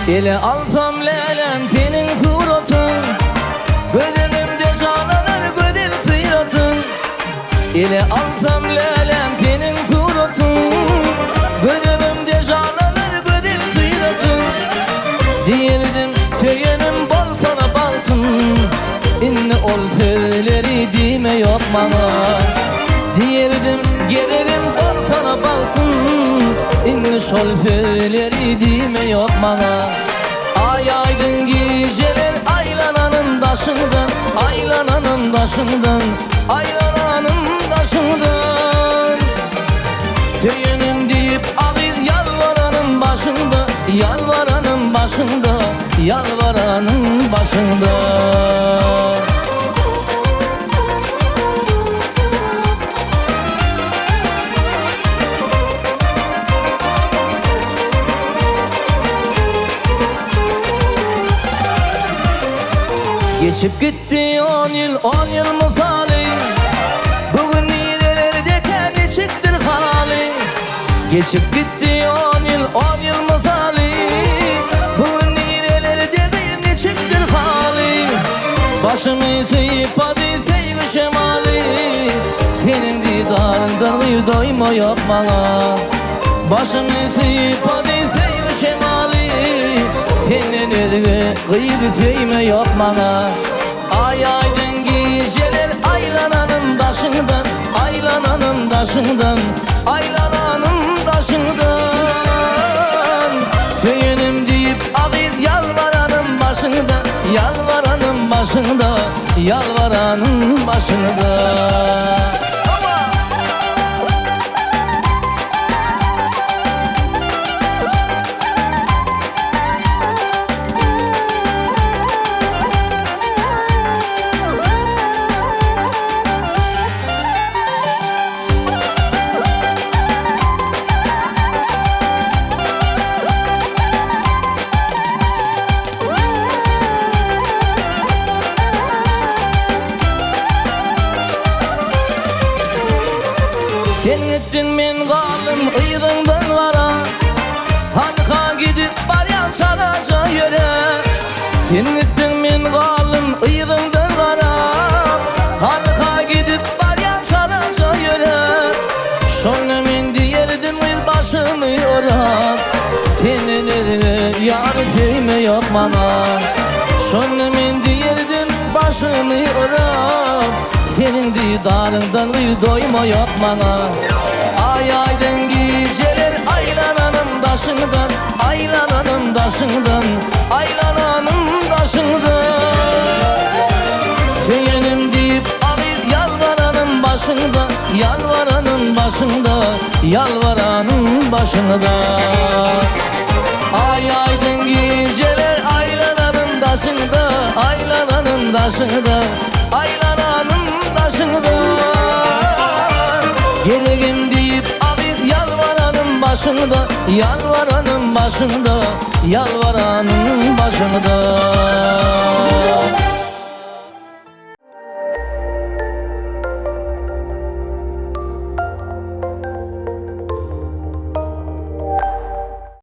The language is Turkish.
Ele alsam lelem senin suratın, bedenimde canlanır güzel sıratın. Ele alsam lelem senin suratın, bedenimde canlanır güzel sıratın. Diyelim söylenim bal sana baltın, İnne ol söyleri dime yok bana. Diyelim gelirim bal sana baltın, İnne şol söyleri dime yok bana. Ay aydın geceler aylananın daşından, aylananın daşından, aylananın daşından. Söylenim deyip ağır yalvaranın başında, yalvaranın başında, yalvaranın başında. Geçip gitti 10 yıl misali, bugün nerelerde kendi çıktı hali. Geçip gitti 10 yıl misali, bugün nerelerde kendi çıktı hali. Başımı sıyıp hadi seyir şemali, senin didarından doyma yok bana. Başımı sıyıp hadi seyir şemali, senin özgü kıydı sevme yok bana. Ay aydın geceler aylananın daşından, aylananın daşından, aylananın daşından. Söylenim deyip ağır yalvaranın başında, yalvaranın başında, yalvaranın başında. Sen ettin men kalım ıydından kara, halka gidip baryan çalaca yöre. Sen ettin men kalım ıydından kara, halka gidip baryan çalaca yöre. Şöyle men diyerdim il başımı yorar, senin eline yar sevme yok bana. Şöyle men diyerdim başımı yorar, senin didarından doyma yok bana. Ay aydın geceler aylananın daşından, aylananın daşından, aylananın daşından. Söylenim deyip ağır yalvaranın başında, yalvaranın başında, yalvaranın başında. Ay aydın geceler aylananın daşında, aylananın daşında, aylananın daşında. Gelegim deyip ağır yalvaranın başında, yalvaranın başında, yalvaranın başında.